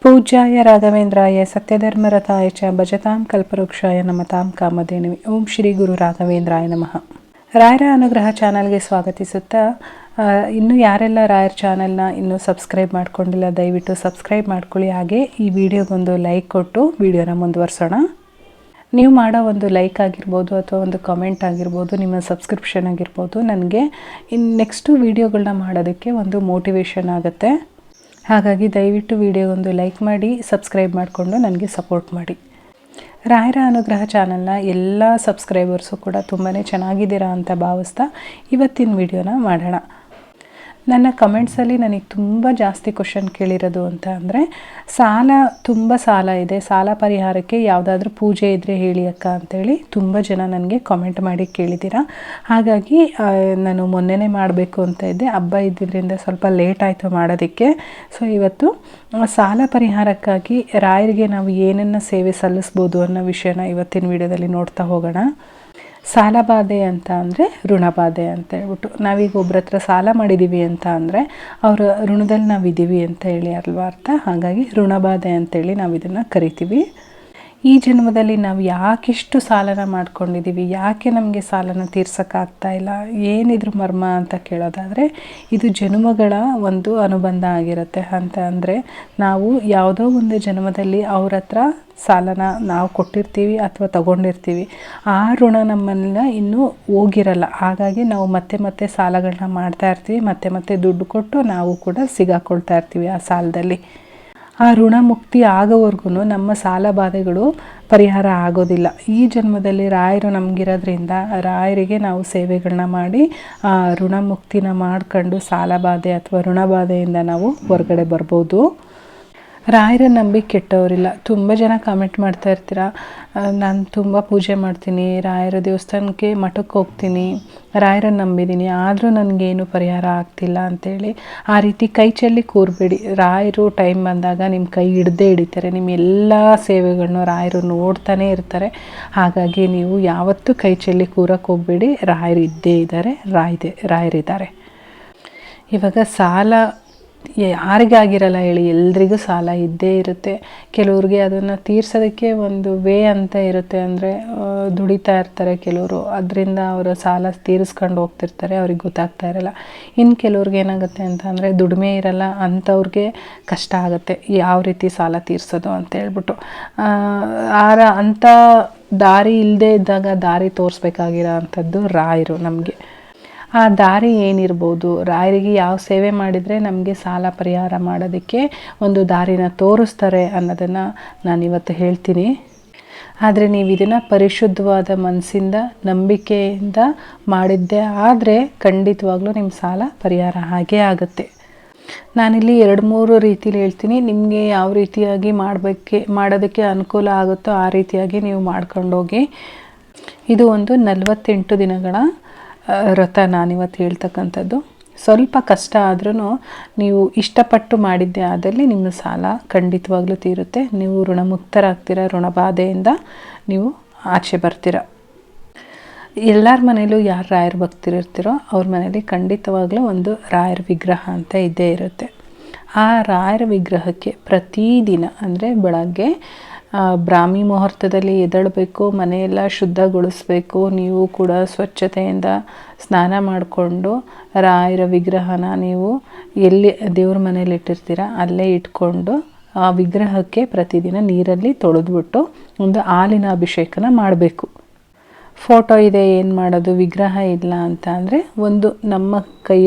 ಪೂಜ್ಯಾಯ ರಾಘವೇಂದ್ರಾಯ ಸತ್ಯಧರ್ಮರತಾಯ ಚ ಭಜತಾಂ ಕಲ್ಪವೃಕ್ಷಾಯ ನಮತಾಂ ಕಾಮಧೇನುವೆ. ಓಂ ಶ್ರೀ ಗುರು ರಾಘವೇಂದ್ರಾಯ ನಮಃ. ರಾಯರ ಅನುಗ್ರಹ ಚಾನಲ್ಗೆ ಸ್ವಾಗತಿಸುತ್ತಾ, ಇನ್ನೂ ಯಾರೆಲ್ಲ ರಾಯರ ಚಾನಲ್ನ ಇನ್ನೂ ಸಬ್ಸ್ಕ್ರೈಬ್ ಮಾಡ್ಕೊಂಡಿಲ್ಲ ದಯವಿಟ್ಟು ಸಬ್ಸ್ಕ್ರೈಬ್ ಮಾಡ್ಕೊಳ್ಳಿ. ಹಾಗೆ ಈ ವಿಡಿಯೋಗೊಂದು ಲೈಕ್ ಕೊಟ್ಟು ವಿಡಿಯೋನ ಮುಂದುವರ್ಸೋಣ. ನೀವು ಮಾಡೋ ಒಂದು ಲೈಕ್ ಆಗಿರ್ಬೋದು ಅಥವಾ ಒಂದು ಕಮೆಂಟ್ ಆಗಿರ್ಬೋದು, ನಿಮ್ಮ ಸಬ್ಸ್ಕ್ರಿಪ್ಷನ್ ಆಗಿರ್ಬೋದು, ನನಗೆ ನೆಕ್ಸ್ಟು ವೀಡಿಯೋಗಳನ್ನ ಮಾಡೋದಕ್ಕೆ ಒಂದು ಮೋಟಿವೇಶನ್ ಆಗುತ್ತೆ. ಹಾಗಾಗಿ ದಯವಿಟ್ಟು ವಿಡಿಯೋಗೊಂದು ಲೈಕ್ ಮಾಡಿ, ಸಬ್ಸ್ಕ್ರೈಬ್ ಮಾಡಿಕೊಂಡು ನನಗೆ ಸಪೋರ್ಟ್ ಮಾಡಿ. ರಾಯರ ಅನುಗ್ರಹ ಚಾನಲ್ನ ಎಲ್ಲ ಸಬ್ಸ್ಕ್ರೈಬರ್ಸು ಕೂಡ ತುಂಬಾ ಚೆನ್ನಾಗಿದ್ದೀರಾ ಅಂತ ಭಾವಿಸ್ತಾ ಇವತ್ತಿನ ವಿಡಿಯೋನ ಮಾಡೋಣ. ನನ್ನ ಕಮೆಂಟ್ಸಲ್ಲಿ ನನಗೆ ತುಂಬ ಜಾಸ್ತಿ ಕ್ವಶನ್ ಕೇಳಿರೋದು ಅಂತ ಅಂದರೆ, ತುಂಬ ಸಾಲ ಇದೆ, ಸಾಲ ಪರಿಹಾರಕ್ಕೆ ಯಾವುದಾದ್ರೂ ಪೂಜೆ ಇದ್ದರೆ ಹೇಳಿ ಅಕ್ಕ ಅಂತೇಳಿ ತುಂಬ ಜನ ನನಗೆ ಕಾಮೆಂಟ್ ಮಾಡಿ ಕೇಳಿದ್ದೀರಾ. ಹಾಗಾಗಿ ನಾನು ಮೊನ್ನೆನೇ ಮಾಡಬೇಕು ಅಂತ ಇದ್ದೆ, ಹಬ್ಬ ಇದ್ದಿದ್ದರಿಂದ ಸ್ವಲ್ಪ ಲೇಟ್ ಆಯಿತು ಮಾಡೋದಕ್ಕೆ. ಸೊ ಇವತ್ತು ಸಾಲ ಪರಿಹಾರಕ್ಕಾಗಿ ರಾಯರಿಗೆ ನಾವು ಏನನ್ನು ಸೇವೆ ಸಲ್ಲಿಸ್ಬೋದು ಅನ್ನೋ ವಿಷಯನ ಇವತ್ತಿನ ವಿಡಿಯೋದಲ್ಲಿ ನೋಡ್ತಾ ಹೋಗೋಣ. ಸಾಲಬಾಧೆ ಅಂತ ಅಂದರೆ ಋಣಬಾಧೆ ಅಂತ ಹೇಳ್ಬಿಟ್ಟು, ನಾವೀಗ ಒಬ್ಬರ ಹತ್ರ ಸಾಲ ಮಾಡಿದ್ದೀವಿ ಅಂತ ಅಂದರೆ ಅವರ ಋಣದಲ್ಲಿ ನಾವಿದ್ದೀವಿ ಅಂತ ಹೇಳಿ ಅಲ್ವಾ ಅರ್ಥ. ಹಾಗಾಗಿ ಋಣಬಾಧೆ ಅಂತೇಳಿ ನಾವು ಇದನ್ನು ಕರಿತೀವಿ. ಈ ಜನ್ಮದಲ್ಲಿ ನಾವು ಯಾಕೆಷ್ಟು ಸಾಲನ ಮಾಡ್ಕೊಂಡಿದ್ದೀವಿ, ಯಾಕೆ ನಮಗೆ ಸಾಲನ ತೀರ್ಸೋಕ್ಕಾಗ್ತಾ ಇಲ್ಲ, ಏನಿದ್ರ ಮರ್ಮ ಅಂತ ಕೇಳೋದಾದರೆ, ಇದು ಜನ್ಮಗಳ ಒಂದು ಅನುಬಂಧ ಆಗಿರುತ್ತೆ. ಅಂತ ಅಂದರೆ ನಾವು ಯಾವುದೋ ಒಂದು ಜನ್ಮದಲ್ಲಿ ಅವ್ರ ಹತ್ರ ಸಾಲನ ನಾವು ಕೊಟ್ಟಿರ್ತೀವಿ ಅಥವಾ ತಗೊಂಡಿರ್ತೀವಿ, ಆ ಋಣ ನಮ್ಮನ್ನ ಇನ್ನೂ ಹೋಗಿರಲ್ಲ. ಹಾಗಾಗಿ ನಾವು ಮತ್ತೆ ಮತ್ತೆ ಸಾಲಗಳನ್ನ ಮಾಡ್ತಾ ಇರ್ತೀವಿ, ಮತ್ತೆ ದುಡ್ಡು ಕೊಟ್ಟು ನಾವು ಕೂಡ ಸಿಗಾಕೊಳ್ತಾ ಇರ್ತೀವಿ ಆ ಸಾಲದಲ್ಲಿ. ಆ ಋಣ ಮುಕ್ತಿ ಆಗೋವರೆಗೂ ನಮ್ಮ ಸಾಲ ಬಾಧೆಗಳು ಪರಿಹಾರ ಆಗೋದಿಲ್ಲ. ಈ ಜನ್ಮದಲ್ಲಿ ರಾಯರು ನಮಗಿರೋದ್ರಿಂದ ರಾಯರಿಗೆ ನಾವು ಸೇವೆಗಳನ್ನ ಮಾಡಿ ಆ ಋಣ ಮುಕ್ತಿನ ಮಾಡ್ಕೊಂಡು ಸಾಲ ಬಾಧೆ ಅಥವಾ ಋಣಬಾಧೆಯಿಂದ ನಾವು ಹೊರಗಡೆ ಬರ್ಬೋದು. ರಾಯರ ನಂಬಿ ಕೆಟ್ಟವರಿಲ್ಲ. ತುಂಬ ಜನ ಕಾಮೆಂಟ್ ಮಾಡ್ತಾ ಇರ್ತೀರ, ನಾನು ತುಂಬ ಪೂಜೆ ಮಾಡ್ತೀನಿ, ರಾಯರ ದೇವಸ್ಥಾನಕ್ಕೆ ಮಠಕ್ಕೆ ಹೋಗ್ತೀನಿ, ರಾಯರನ್ನು ನಂಬಿದ್ದೀನಿ, ಆದರೂ ನನಗೇನು ಪರಿಹಾರ ಆಗ್ತಿಲ್ಲ ಅಂಥೇಳಿ ಆ ರೀತಿ ಕೈ ಚೆಲ್ಲಿ ಕೂರಬೇಡಿ. ರಾಯರು ಟೈಮ್ ಬಂದಾಗ ನಿಮ್ಮ ಕೈ ಹಿಡಿತಾರೆ. ನಿಮ್ಮ ಎಲ್ಲ ಸೇವೆಗಳನ್ನೂ ರಾಯರು ನೋಡ್ತಾನೆ ಇರ್ತಾರೆ. ಹಾಗಾಗಿ ನೀವು ಯಾವತ್ತೂ ಕೈ ಚೆಲ್ಲಿ ಕೂರಕ್ಕೆ ಹೋಗಬೇಡಿ. ರಾಯರು ಇದ್ದೇ ಇದ್ದಾರೆ, ರಾಯರಿದ್ದಾರೆ. ಇವಾಗ ಸಾಲ ಯಾರಿಗಾಗಿರಲ್ಲ ಹೇಳಿ, ಎಲ್ರಿಗೂ ಸಾಲ ಇದ್ದೇ ಇರುತ್ತೆ. ಕೆಲವ್ರಿಗೆ ಅದನ್ನು ತೀರ್ಸೋದಕ್ಕೆ ಒಂದು ವೇ ಅಂತ ಇರುತ್ತೆ, ಅಂದರೆ ದುಡಿತಾ ಇರ್ತಾರೆ ಕೆಲವರು, ಅದರಿಂದ ಅವರು ಸಾಲ ತೀರಿಸ್ಕೊಂಡು ಹೋಗ್ತಿರ್ತಾರೆ, ಅವ್ರಿಗೆ ಗೊತ್ತಾಗ್ತಾ ಇರಲ್ಲ. ಇನ್ನು ಕೆಲವ್ರಿಗೆ ಏನಾಗುತ್ತೆ ಅಂತ ಅಂದರೆ ದುಡಿಮೆ ಇರಲ್ಲ, ಅಂಥವ್ರಿಗೆ ಕಷ್ಟ ಆಗುತ್ತೆ ಯಾವ ರೀತಿ ಸಾಲ ತೀರಿಸೋದು ಅಂತ ಹೇಳ್ಬಿಟ್ಟು. ಅಂಥ ದಾರಿ ಇಲ್ಲದೆ ಇದ್ದಾಗ ದಾರಿ ತೋರಿಸ್ಬೇಕಾಗಿರೋ ಅಂಥದ್ದು ರಾಯರು ನಮಗೆ. ಆ ದಾರಿ ಏನಿರ್ಬೋದು, ರಾಯರಿಗೆ ಯಾವ ಸೇವೆ ಮಾಡಿದರೆ ನಮಗೆ ಸಾಲ ಪರಿಹಾರ ಮಾಡೋದಕ್ಕೆ ಒಂದು ದಾರಿನ ತೋರಿಸ್ತಾರೆ ಅನ್ನೋದನ್ನು ನಾನಿವತ್ತು ಹೇಳ್ತೀನಿ. ಆದರೆ ನೀವು ಇದನ್ನು ಪರಿಶುದ್ಧವಾದ ಮನಸ್ಸಿಂದ ನಂಬಿಕೆಯಿಂದ ಮಾಡಿದ್ದೇ ಆದರೆ ಖಂಡಿತವಾಗ್ಲೂ ನಿಮ್ಮ ಸಾಲ ಪರಿಹಾರ ಆಗೇ ಆಗುತ್ತೆ. ನಾನಿಲ್ಲಿ 2-3 ರೀತಿಲಿ ಹೇಳ್ತೀನಿ, ನಿಮಗೆ ಯಾವ ರೀತಿಯಾಗಿ ಮಾಡೋದಕ್ಕೆ ಅನುಕೂಲ ಆಗುತ್ತೋ ಆ ರೀತಿಯಾಗಿ ನೀವು ಮಾಡ್ಕೊಂಡೋಗಿ. ಇದು ಒಂದು 48 ದಿನಗಳ ವ್ರತ ನಾನಿವತ್ತು ಹೇಳ್ತಕ್ಕಂಥದ್ದು. ಸ್ವಲ್ಪ ಕಷ್ಟ ಆದ್ರೂ ನೀವು ಇಷ್ಟಪಟ್ಟು ಮಾಡಿದ್ದೆ ಆದಲ್ಲಿ ನಿಮ್ಮ ಸಾಲ ಖಂಡಿತವಾಗ್ಲೂ ತೀರುತ್ತೆ. ನೀವು ಋಣಮುಕ್ತರಾಗ್ತೀರ, ಋಣಬಾಧೆಯಿಂದ ನೀವು ಆಚೆ ಬರ್ತೀರ. ಎಲ್ಲರ ಮನೇಲೂ ಯಾರು ರಾಯರ ಭಕ್ತರಿರ್ತೀರೋ ಅವ್ರ ಮನೇಲಿ ಖಂಡಿತವಾಗ್ಲೂ ಒಂದು ರಾಯರ ವಿಗ್ರಹ ಅಂತ ಇದ್ದೇ ಇರುತ್ತೆ. ಆ ರಾಯರ ವಿಗ್ರಹಕ್ಕೆ ಪ್ರತಿದಿನ ಅಂದರೆ ಬೆಳಗ್ಗೆ ಬ್ರಾಹ್ಮಿ ಮುಹೂರ್ತದಲ್ಲಿ ಎದ್ದೇಳಬೇಕು, ಮನೆಯೆಲ್ಲ ಶುದ್ಧಗೊಳಿಸ್ಬೇಕು. ನೀವು ಕೂಡ ಸ್ವಚ್ಛತೆಯಿಂದ ಸ್ನಾನ ಮಾಡಿಕೊಂಡು ರಾಯರ ವಿಗ್ರಹನ ನೀವು ಎಲ್ಲಿ ದೇವ್ರ ಮನೇಲಿ ಇಟ್ಟಿರ್ತೀರ ಅಲ್ಲೇ ಇಟ್ಕೊಂಡು ಆ ವಿಗ್ರಹಕ್ಕೆ ಪ್ರತಿದಿನ ನೀರಲ್ಲಿ ತೊಳೆದ್ಬಿಟ್ಟು ಒಂದು ಹಾಲಿನ ಅಭಿಷೇಕನ ಮಾಡಬೇಕು. ಫೋಟೋ ಇದೆ ಏನು ಮಾಡೋದು, ವಿಗ್ರಹ ಇಲ್ಲ ಅಂತ ಅಂದರೆ ಒಂದು ನಮ್ಮ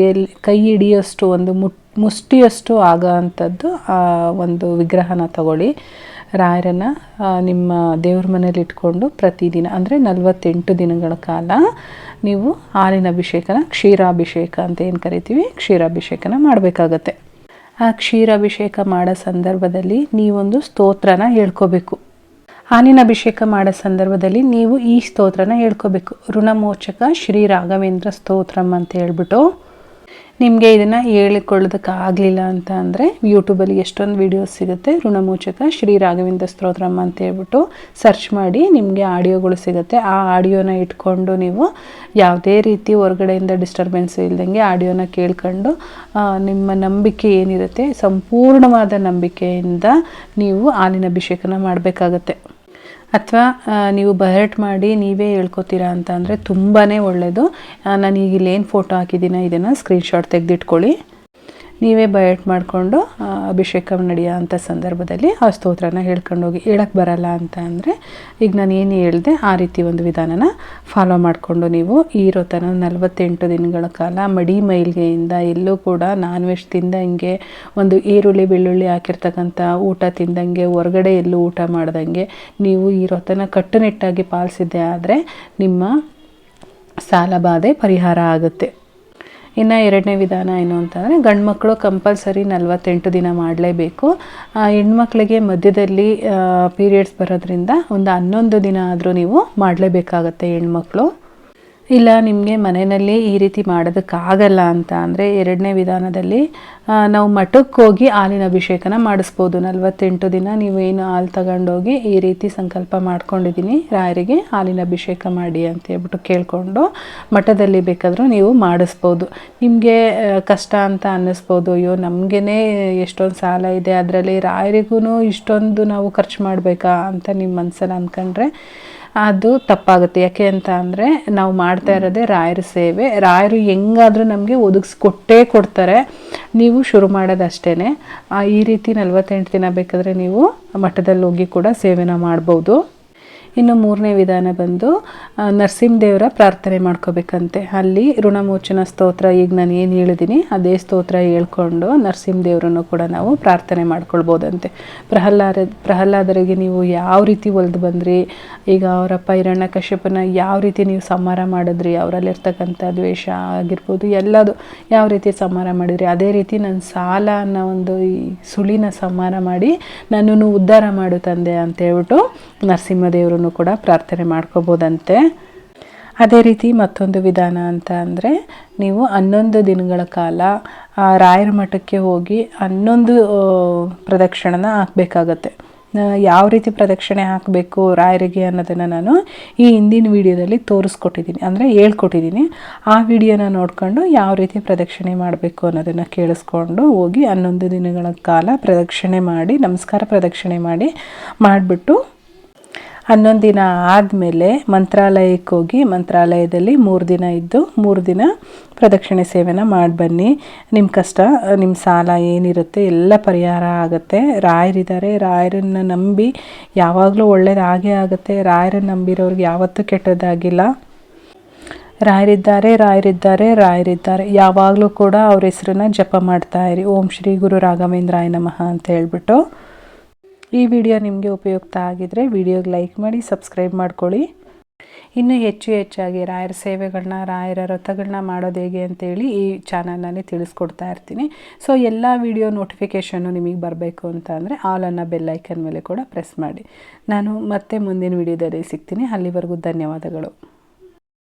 ಕೈ ಹಿಡಿಯೋಷ್ಟು ಒಂದು ಮುಷ್ಟಿಯಷ್ಟು ಆಗೋ ಅಂಥದ್ದು ಒಂದು ವಿಗ್ರಹನ ತಗೊಳ್ಳಿ. ರಾಯರನ್ನು ನಿಮ್ಮ ದೇವ್ರ ಮನೇಲಿ ಇಟ್ಕೊಂಡು ಪ್ರತಿದಿನ ಅಂದರೆ 48 ದಿನಗಳ ಕಾಲ ನೀವು ಹಾಲಿನ ಅಭಿಷೇಕನ, ಕ್ಷೀರಾಭಿಷೇಕ ಅಂತ ಏನು ಕರಿತೀವಿ, ಕ್ಷೀರಾಭಿಷೇಕನ ಮಾಡಬೇಕಾಗತ್ತೆ. ಆ ಕ್ಷೀರಾಭಿಷೇಕ ಮಾಡೋ ಸಂದರ್ಭದಲ್ಲಿ ನೀವೊಂದು ಸ್ತೋತ್ರನ ಹೇಳ್ಕೋಬೇಕು. ಹಾಲಿನ ಅಭಿಷೇಕ ಮಾಡೋ ಸಂದರ್ಭದಲ್ಲಿ ನೀವು ಈ ಸ್ತೋತ್ರನ ಹೇಳ್ಕೋಬೇಕು. ಋಣಮೋಚಕ ಶ್ರೀ ರಾಘವೇಂದ್ರ ಸ್ತೋತ್ರಂ ಅಂತ ಹೇಳ್ಬಿಟ್ಟು ನಿಮಗೆ ಇದನ್ನು ಹೇಳಿಕೊಳ್ಳೋದಕ್ಕಾಗಲಿಲ್ಲ ಅಂತ ಅಂದರೆ ಯೂಟ್ಯೂಬಲ್ಲಿ ಎಷ್ಟೊಂದು ವೀಡಿಯೋಸ್ ಸಿಗುತ್ತೆ. ಋಣಮೋಚಕ ಶ್ರೀ ರಾಘವೇಂದ್ರ ಸ್ತೋತ್ರಂ ಅಂತ ಹೇಳ್ಬಿಟ್ಟು ಸರ್ಚ್ ಮಾಡಿ ನಿಮಗೆ ಆಡಿಯೋಗಳು ಸಿಗುತ್ತೆ. ಆ ಆಡಿಯೋನ ಇಟ್ಕೊಂಡು ನೀವು ಯಾವುದೇ ರೀತಿ ಹೊರಗಡೆಯಿಂದ ಡಿಸ್ಟರ್ಬೆನ್ಸ್ ಇಲ್ದಂಗೆ ಆಡಿಯೋನ ಕೇಳ್ಕೊಂಡು ನಿಮ್ಮ ನಂಬಿಕೆ ಏನಿರುತ್ತೆ ಸಂಪೂರ್ಣವಾದ ನಂಬಿಕೆಯಿಂದ ನೀವು ಹಾಲಿನ ಅಭಿಷೇಕನ ಮಾಡಬೇಕಾಗತ್ತೆ. ಅಥವಾ ನೀವು ಬಯರ್ಟ್ ಮಾಡಿ ನೀವೇ ಹೇಳ್ಕೊತೀರಾ ಅಂತ ಅಂದರೆ ತುಂಬಾ ಒಳ್ಳೆಯದು. ನಾನು ಈಗ ಇಲ್ಲೇನು ಫೋಟೋ ಹಾಕಿದ್ದೀನ ಇದನ್ನು ಸ್ಕ್ರೀನ್ಶಾಟ್ ತೆಗೆದಿಟ್ಕೊಳ್ಳಿ. ನೀವೇ ಬಯರ್ಟ್ ಮಾಡಿಕೊಂಡು ಅಭಿಷೇಕ ನಡೆಯೋ ಅಂಥ ಸಂದರ್ಭದಲ್ಲಿ ಆ ಸ್ತೋತ್ರನ ಹೇಳ್ಕೊಂಡೋಗಿ. ಹೇಳಕ್ಕೆ ಬರಲ್ಲ ಅಂತ ಅಂದರೆ ಈಗ ನಾನು ಏನು ಹೇಳಿದೆ ಆ ರೀತಿ ಒಂದು ವಿಧಾನನ ಫಾಲೋ ಮಾಡಿಕೊಂಡು ನೀವು ಇರೋತನ 48 ದಿನಗಳ ಕಾಲ ಮಡಿ ಮೈಲ್ಗೆಯಿಂದ ಎಲ್ಲೂ ಕೂಡ ನಾನ್ ವೆಜ್ ತಿಂದಂಗೆ, ಒಂದು ಈರುಳ್ಳಿ ಬೆಳ್ಳುಳ್ಳಿ ಹಾಕಿರ್ತಕ್ಕಂಥ ಊಟ ತಿಂದಂಗೆ, ಹೊರಗಡೆ ಎಲ್ಲೂ ಊಟ ಮಾಡ್ದಂಗೆ ನೀವು ಇರೋತನ ಕಟ್ಟುನಿಟ್ಟಾಗಿ ಪಾಲಿಸಿದ್ದೆ ಆದರೆ ನಿಮ್ಮ ಸಾಲ ಬಾಧೆ ಪರಿಹಾರ ಆಗುತ್ತೆ. ಇನ್ನು ಎರಡನೇ ವಿಧಾನ ಏನು ಅಂತಂದರೆ ಗಂಡು ಮಕ್ಕಳು ಕಂಪಲ್ಸರಿ 48 ದಿನ ಮಾಡಲೇಬೇಕು. ಹೆಣ್ಮಕ್ಳಿಗೆ ಮಧ್ಯದಲ್ಲಿ ಪೀರಿಯಡ್ಸ್ ಬರೋದ್ರಿಂದ ಒಂದು 11 ದಿನ ಆದರೂ ನೀವು ಮಾಡಲೇಬೇಕಾಗತ್ತೆ ಹೆಣ್ಮಕ್ಳು. ಇಲ್ಲ ನಿಮಗೆ ಮನೆಯಲ್ಲಿ ಈ ರೀತಿ ಮಾಡೋದಕ್ಕಾಗಲ್ಲ ಅಂತ ಅಂದರೆ ಎರಡನೇ ವಿಧಾನದಲ್ಲಿ ನಾವು ಮಠಕ್ಕೆ ಹೋಗಿ ಹಾಲಿನ ಅಭಿಷೇಕನ ಮಾಡಿಸ್ಬೋದು. 48 ದಿನ ನೀವೇನು ಹಾಲು ತಗೊಂಡೋಗಿ ಈ ರೀತಿ ಸಂಕಲ್ಪ ಮಾಡ್ಕೊಂಡಿದ್ದೀನಿ ರಾಯರಿಗೆ ಹಾಲಿನ ಅಭಿಷೇಕ ಮಾಡಿ ಅಂತ ಹೇಳ್ಬಿಟ್ಟು ಕೇಳಿಕೊಂಡು ಮಠದಲ್ಲಿ ಬೇಕಾದರೂ ನೀವು ಮಾಡಿಸ್ಬೋದು. ನಿಮಗೆ ಕಷ್ಟ ಅಂತ ಅನ್ನಿಸ್ಬೋದು, ಅಯ್ಯೋ ನಮಗೇ ಎಷ್ಟೊಂದು ಸಾಲ ಇದೆ, ಅದರಲ್ಲಿ ರಾಯರಿಗೂ ಇಷ್ಟೊಂದು ನಾವು ಖರ್ಚು ಮಾಡಬೇಕಾ ಅಂತ ನಿಮ್ಮ ಮನಸ್ಸಲ್ಲಿ ಅಂದ್ಕೊಂಡ್ರೆ ಅದು ತಪ್ಪಾಗುತ್ತೆ. ಯಾಕೆ ಅಂತ ಅಂದರೆ ನಾವು ಮಾಡ್ತಾ ಇರೋದೇ ರಾಯರ ಸೇವೆ. ರಾಯರು ಹೆಂಗಾದರೂ ನಮಗೆ ಒದಗಿಸ್ಕೊಟ್ಟೇ ಕೊಡ್ತಾರೆ. ನೀವು ಶುರು ಮಾಡೋದಷ್ಟೇ. ಈ ರೀತಿ 48 ದಿನ ಬೇಕಾದರೆ ನೀವು ಮಠದಲ್ಲಿ ಹೋಗಿ ಕೂಡ ಸೇವೆನ ಮಾಡ್ಬೋದು. ಇನ್ನು ಮೂರನೇ ವಿಧಾನ ಬಂದು ನರಸಿಂಹದೇವರ ಪ್ರಾರ್ಥನೆ ಮಾಡ್ಕೋಬೇಕಂತೆ. ಅಲ್ಲಿ ಋಣಮೋಚನ ಸ್ತೋತ್ರ ಈಗ ನಾನು ಏನು ಹೇಳಿದ್ದೀನಿ ಅದೇ ಸ್ತೋತ್ರ ಹೇಳ್ಕೊಂಡು ನರಸಿಂಹದೇವರನ್ನು ಕೂಡ ನಾವು ಪ್ರಾರ್ಥನೆ ಮಾಡ್ಕೊಳ್ಬೋದಂತೆ. ಪ್ರಹ್ಲಾದರಿಗೆ ನೀವು ಯಾವ ರೀತಿ ಒಲ್ದು ಬಂದ್ರಿ, ಈಗ ಅವರಪ್ಪ ಹಿರಣ್ಯಕಶ್ಯಪನ ಯಾವ ರೀತಿ ನೀವು ಸಂಹಾರ ಮಾಡಿದ್ರಿ, ಅವರಲ್ಲಿರ್ತಕ್ಕಂಥ ದ್ವೇಷ ಆಗಿರ್ಬೋದು ಎಲ್ಲದು ಯಾವ ರೀತಿ ಸಂಹಾರ ಮಾಡಿದ್ರಿ, ಅದೇ ರೀತಿ ನನ್ನ ಸಾಲ ಅನ್ನೋ ಒಂದು ಈ ಸುಳಿನ ಸಂಹಾರ ಮಾಡಿ ನನ್ನನ್ನು ಉದ್ಧಾರ ಮಾಡು ತಂದೆ ಅಂತ ಹೇಳ್ಬಿಟ್ಟು ನರಸಿಂಹದೇವರನ್ನು ಕೂಡ ಪ್ರಾರ್ಥನೆ ಮಾಡ್ಕೋಬೋದಂತೆ. ಅದೇ ರೀತಿ ಮತ್ತೊಂದು ವಿಧಾನ ಅಂತ ಅಂದರೆ ನೀವು 11 ದಿನಗಳ ಕಾಲ ರಾಯರ ಮಠಕ್ಕೆ ಹೋಗಿ 11 ಪ್ರದಕ್ಷಿಣೆನ ಹಾಕಬೇಕಾಗತ್ತೆ. ಯಾವ ರೀತಿ ಪ್ರದಕ್ಷಿಣೆ ಹಾಕಬೇಕು ರಾಯರಿಗೆ ಅನ್ನೋದನ್ನು ನಾನು ಈ ಹಿಂದಿನ ವಿಡಿಯೋದಲ್ಲಿ ತೋರಿಸ್ಕೊಟ್ಟಿದ್ದೀನಿ, ಅಂದರೆ ಹೇಳ್ಕೊಟ್ಟಿದ್ದೀನಿ. ಆ ವಿಡಿಯೋನ ನೋಡ್ಕೊಂಡು ಯಾವ ರೀತಿ ಪ್ರದಕ್ಷಿಣೆ ಮಾಡಬೇಕು ಅನ್ನೋದನ್ನು ಕೇಳಿಸ್ಕೊಂಡು ಹೋಗಿ 11 ದಿನಗಳ ಕಾಲ ಪ್ರದಕ್ಷಿಣೆ ಮಾಡಿ ನಮಸ್ಕಾರ ಪ್ರದಕ್ಷಿಣೆ ಮಾಡಿಬಿಟ್ಟು 11 ದಿನ ಆದಮೇಲೆ ಮಂತ್ರಾಲಯಕ್ಕೆ ಹೋಗಿ ಮಂತ್ರಾಲಯದಲ್ಲಿ 3 ದಿನ ಇದ್ದು 3 ದಿನ ಪ್ರದಕ್ಷಿಣೆ ಸೇವೆನ ಮಾಡಿ ಬನ್ನಿ. ನಿಮ್ಮ ಕಷ್ಟ ನಿಮ್ಮ ಸಾಲ ಏನಿರುತ್ತೆ ಎಲ್ಲ ಪರಿಹಾರ ಆಗುತ್ತೆ. ರಾಯರಿದ್ದಾರೆ, ರಾಯರನ್ನು ನಂಬಿ ಯಾವಾಗಲೂ ಒಳ್ಳೇದಾಗೇ ಆಗುತ್ತೆ. ರಾಯರನ್ನು ನಂಬಿರೋರಿಗೆ ಯಾವತ್ತೂ ಕೆಟ್ಟದ್ದಾಗಿಲ್ಲ. ರಾಯರಿದ್ದಾರೆ ರಾಯರಿದ್ದಾರೆ ರಾಯರಿದ್ದಾರೆ ಯಾವಾಗಲೂ ಕೂಡ ಅವ್ರ ಹೆಸರನ್ನ ಜಪ ಮಾಡ್ತಾ ಇರಿ. ಓಂ ಶ್ರೀ ಗುರು ರಾಘವೇಂದ್ರಾಯ ನಮಃ ಅಂತ ಹೇಳ್ಬಿಟ್ಟು. ಈ ವಿಡಿಯೋ ನಿಮಗೆ ಉಪಯುಕ್ತ ಆಗಿದ್ದರೆ ವಿಡಿಯೋಗೆ ಲೈಕ್ ಮಾಡಿ, ಸಬ್ಸ್ಕ್ರೈಬ್ ಮಾಡ್ಕೊಳ್ಳಿ. ಇನ್ನೂ ಹೆಚ್ಚಾಗಿ ರಾಯರ ಸೇವೆಗಳನ್ನ ರಾಯರ ವ್ರತಗಳನ್ನ ಮಾಡೋದು ಹೇಗೆ ಅಂತೇಳಿ ಈ ಚಾನಲ್ನಲ್ಲಿ ತಿಳಿಸ್ಕೊಡ್ತಾ ಇರ್ತೀನಿ. ಸೊ ಎಲ್ಲ ವಿಡಿಯೋ ನೋಟಿಫಿಕೇಷನ್ನು ನಿಮಗೆ ಬರಬೇಕು ಅಂತ ಅಂದರೆ ಆಲ್ ಅನ್ನೋ ಬೆಲ್ ಐಕನ್ ಮೇಲೆ ಕೂಡ ಪ್ರೆಸ್ ಮಾಡಿ. ನಾನು ಮತ್ತೆ ಮುಂದಿನ ವಿಡಿಯೋದಲ್ಲಿ ಸಿಗ್ತೀನಿ. ಅಲ್ಲಿವರೆಗೂ ಧನ್ಯವಾದಗಳು.